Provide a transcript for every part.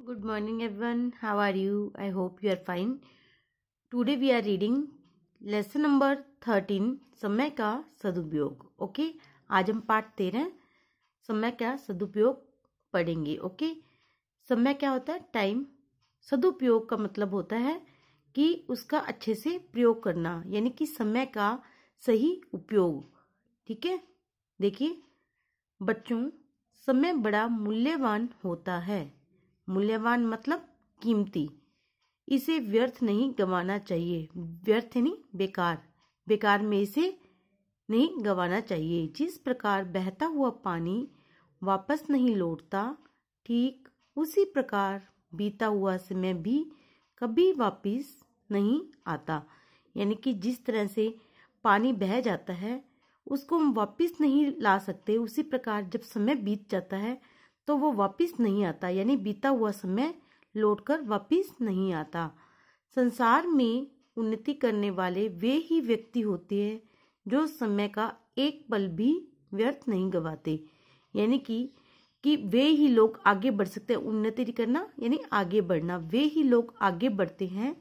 Good morning everyone. How are you? I hope you are fine. Today we are reading lesson number 13 समय का सदुपयोग. Okay आज हम पाठ 13 समय का सदुपयोग पढ़ेंगे. ओके समय क्या होता है? टाइम. सदुपयोग का मतलब होता है कि उसका अच्छे से प्रयोग करना, यानी कि समय का सही उपयोग. ठीक है, देखिए बच्चों, समय बड़ा मूल्यवान होता है. मूल्यवान मतलब कीमती. इसे व्यर्थ नहीं गंवाना चाहिए. व्यर्थ नहीं, बेकार. बेकार में इसे नहीं गंवाना चाहिए. जिस प्रकार बहता हुआ पानी वापस नहीं लौटता, ठीक उसी प्रकार बीता हुआ समय भी कभी वापस नहीं आता. यानी कि जिस तरह से पानी बह जाता है उसको हम वापस नहीं ला सकते, उसी प्रकार जब समय बीत जाता है तो वो वापस नहीं आता. यानी बीता हुआ समय लौटकर वापस नहीं आता. संसार में उन्नति करने वाले वे ही व्यक्ति होते हैं जो समय का एक पल भी व्यर्थ नहीं गवाते. यानी कि वे ही लोग आगे बढ़ सकते हैं. उन्नति करना यानी आगे बढ़ना. वे ही लोग आगे बढ़ते हैं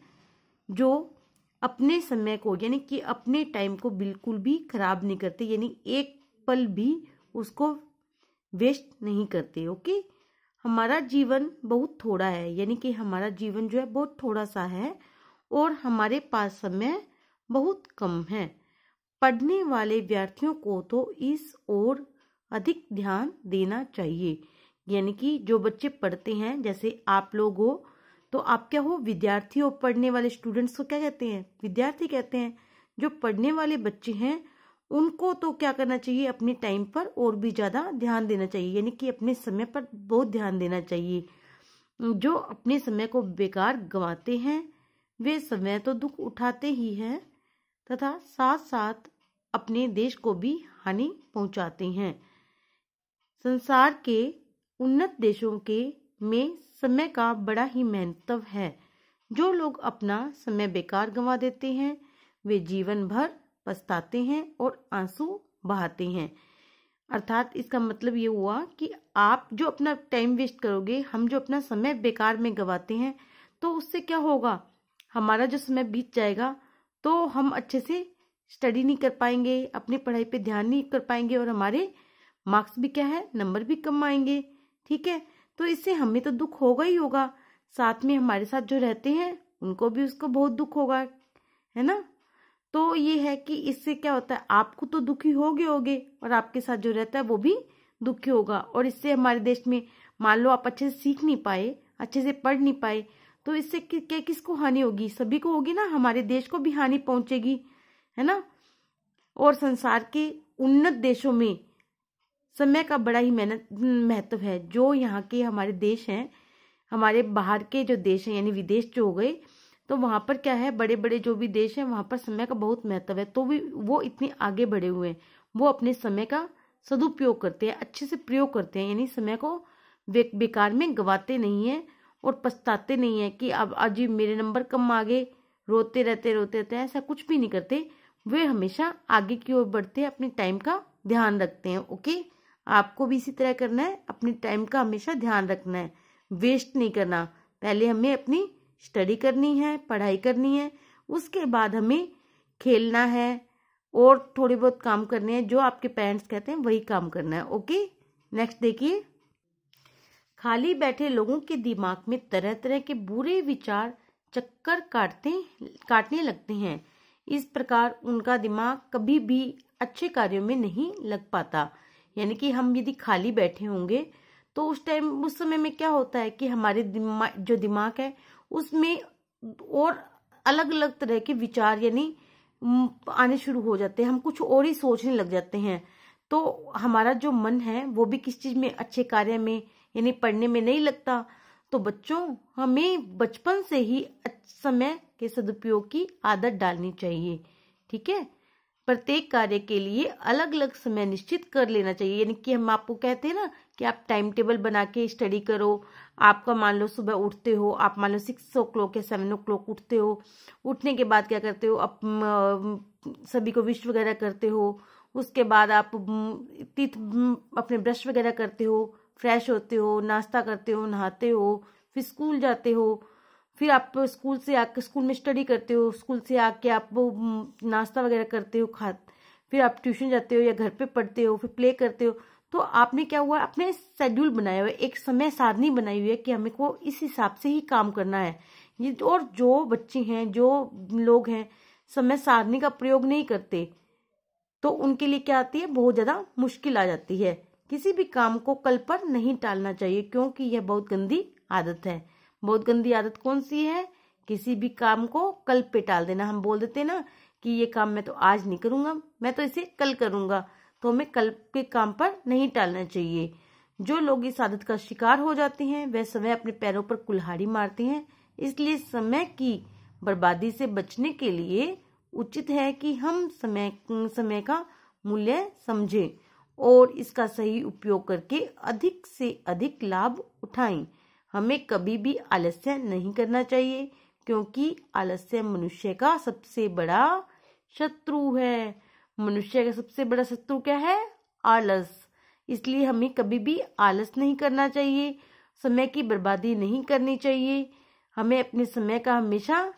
जो अपने समय को यानी कि अपने टाइम को बिल्कुल भी खराब नहीं करते, यानी एक पल भी उसको वेस्ट नहीं करते. ओके, हमारा जीवन बहुत थोड़ा है, यानी कि हमारा जीवन जो है बहुत थोड़ा सा है और हमारे पास समय बहुत कम है. पढ़ने वाले विद्यार्थियों को तो इस ओर अधिक ध्यान देना चाहिए. यानी कि जो बच्चे पढ़ते हैं, जैसे आप लोग हो तो आप क्या हो? विद्यार्थी हो. पढ़ने वाले स्टूडेंट्स को क्या कहते हैं? विद्यार्थी कहते हैं. जो पढ़ने वाले बच्चे हैं उनको तो क्या करना चाहिए? अपने टाइम पर और भी ज्यादा ध्यान देना चाहिए, यानी कि अपने समय पर बहुत ध्यान देना चाहिए. जो अपने समय को बेकार गंवाते हैं वे समय तो दुख उठाते ही हैं तथा साथ साथ अपने देश को भी हानि पहुंचाते हैं. संसार के उन्नत देशों के में समय का बड़ा ही महत्व है. जो लोग अपना समय बेकार गंवा देते हैं वे जीवन भर पछताते हैं और आंसू बहाते हैं. अर्थात इसका मतलब ये हुआ कि आप जो अपना टाइम वेस्ट करोगे, हम जो अपना समय बेकार में गंवाते हैं, तो उससे क्या होगा? हमारा जो समय बीत जाएगा तो हम अच्छे से स्टडी नहीं कर पाएंगे, अपनी पढ़ाई पे ध्यान नहीं कर पाएंगे और हमारे मार्क्स भी क्या है, नंबर भी कम आएंगे. ठीक है, तो इससे हमें तो दुख होगा ही होगा, साथ में हमारे साथ जो रहते हैं उनको भी उसको बहुत दुख होगा, है ना. तो ये है कि इससे क्या होता है, आपको तो दुखी होगे और आपके साथ जो रहता है वो भी दुखी होगा. और इससे हमारे देश में मान लो आप अच्छे से सीख नहीं पाए, अच्छे से पढ़ नहीं पाए, तो इससे क्या किसको हानि होगी? सभी को होगी ना. हमारे देश को भी हानि पहुंचेगी, है ना. और संसार के उन्नत देशों में समय का बड़ा ही महत्व है. जो यहाँ के हमारे देश हैं, हमारे बाहर के जो देश हैं यानी विदेश जो हो गए, तो वहां पर क्या है, बड़े बड़े जो भी देश हैं वहां पर समय का बहुत महत्व है. तो भी वो इतने आगे बढ़े हुए हैं, वो अपने समय का सदुपयोग करते हैं, अच्छे से प्रयोग करते हैं, यानी समय को बेकार में गवाते नहीं है और पछताते नहीं है कि अब आज मेरे नंबर कम आ गए, रोते रहते. ऐसा कुछ भी नहीं करते. वे हमेशा आगे की ओर बढ़ते हैं, अपने टाइम का ध्यान रखते हैं. ओके, आपको भी इसी तरह करना है. अपने टाइम का हमेशा ध्यान रखना है, वेस्ट नहीं करना. पहले हमें अपनी स्टडी करनी है, पढ़ाई करनी है, उसके बाद हमें खेलना है और थोड़े बहुत काम करने हैं. जो आपके पेरेंट्स कहते हैं वही काम करना है. ओके, नेक्स्ट देखिए. खाली बैठे लोगों के दिमाग में तरह तरह के बुरे विचार चक्कर काटने लगते हैं. इस प्रकार उनका दिमाग कभी भी अच्छे कार्यों में नहीं लग पाता. यानी कि हम यदि खाली बैठे होंगे तो उस समय में क्या होता है कि हमारे जो दिमाग है उसमें और अलग अलग तरह के विचार यानी आने शुरू हो जाते हैं. हम कुछ और ही सोचने लग जाते हैं. तो हमारा जो मन है वो भी किस चीज में, अच्छे कार्य में यानी पढ़ने में नहीं लगता. तो बच्चों, हमें बचपन से ही समय के सदुपयोग की आदत डालनी चाहिए. ठीक है, प्रत्येक कार्य के लिए अलग अलग समय निश्चित कर लेना चाहिए. यानी कि हम आपको कहते हैं ना कि आप टाइम टेबल बना के स्टडी करो. आपका मान लो सुबह उठते हो, आप मान लो 6 o'clock या 7 o'clock उठते हो. उठने के बाद क्या करते हो, आप सभी को विश वगैरह करते हो. उसके बाद आप टीथ अपने ब्रश वगैरह करते हो, फ्रेश होते हो, नाश्ता करते हो, नहाते हो, फिर स्कूल जाते हो, फिर आप स्कूल से आके स्कूल में स्टडी करते हो, स्कूल से आके आप नाश्ता वगैरह करते हो, फिर आप ट्यूशन जाते हो या घर पे पढ़ते हो, फिर प्ले करते हो। तो आपने क्या हुआ, अपने शेड्यूल बनाया हुआ है, एक समय सारणी बनाई हुई है कि हमें को इस हिसाब से ही काम करना है। ये और जो बच्चे हैं, जो लोग हैं समय सारणी का प्रयोग नहीं करते, तो उनके लिए क्या आती है, बहुत ज्यादा मुश्किल आ जाती है। किसी भी काम को कल पर नहीं टालना चाहिए, क्योंकि यह बहुत गंदी आदत है। बहुत गंदी आदत कौन सी है, किसी भी काम को कल पे टाल देना। हम बोल देते ना कि ये काम मैं तो आज नहीं करूंगा, मैं तो इसे कल करूंगा, तो हमें कल के काम पर नहीं टालना चाहिए। जो लोग इस आदत का शिकार हो जाते हैं वह समय अपने पैरों पर कुल्हाड़ी मारते हैं। इसलिए समय की बर्बादी से बचने के लिए उचित है कि हम समय का मूल्य समझें और इसका सही उपयोग करके अधिक से अधिक लाभ उठाएं। हमें कभी भी आलस्य नहीं करना चाहिए, क्योंकि आलस्य मनुष्य का सबसे बड़ा शत्रु है। मनुष्य का सबसे बड़ा शत्रु क्या है, आलस। इसलिए हमें कभी भी आलस नहीं करना चाहिए, समय की बर्बादी नहीं करनी चाहिए। हमें अपने समय का हमेशा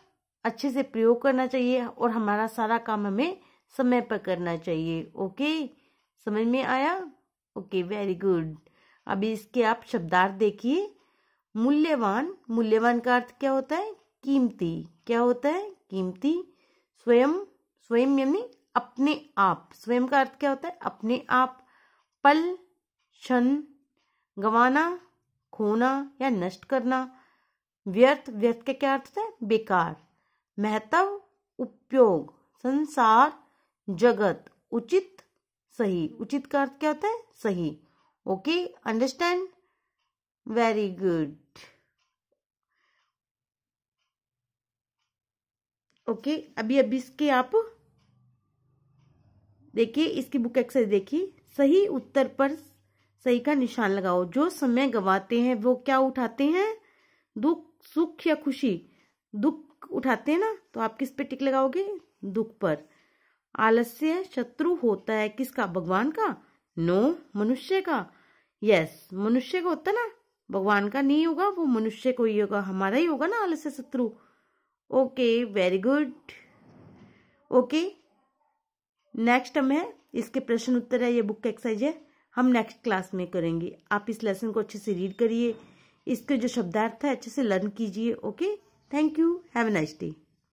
अच्छे से प्रयोग करना चाहिए और हमारा सारा काम हमें समय पर करना चाहिए। ओके, समझ में आया? Okay, very good. अभी इसके आप शब्दार्थ देखिए। मूल्यवान, मूल्यवान का अर्थ क्या होता है, कीमती। क्या होता है, कीमती। स्वयं, स्वयं यानी अपने आप। स्वयं का अर्थ क्या होता है, अपने आप। पल, क्षण, गंवाना, खोना या नष्ट करना। व्यर्थ, व्यर्थ का क्या अर्थ होता है, बेकार। महत्व, उपयोग, संसार, जगत, उचित, सही। उचित का अर्थ क्या होता है, सही। Okay, understand, very good. Okay, अभी इसके आप देखिए, इसकी बुक एक्सरसाइज देखिए। सही उत्तर पर सही का निशान लगाओ। जो समय गवाते हैं वो क्या उठाते हैं, दुख, सुख या खुशी। दुख उठाते हैं ना, तो आप किस पे टिक लगाओगे, दुख पर। आलस्य शत्रु होता है किसका, भगवान का, नो, मनुष्य का। यस, मनुष्य का होता ना, भगवान का नहीं होगा, वो मनुष्य को ही होगा, हमारा ही होगा ना आलस्य शत्रु। Okay, very good. Okay, next हम है, इसके प्रश्न उत्तर है, ये बुक एक्सरसाइज है, हम नेक्स्ट क्लास में करेंगे। आप इस लेसन को अच्छे से रीड करिए, इसके जो शब्दार्थ है अच्छे से लर्न कीजिए। Okay, thank you, have a nice day.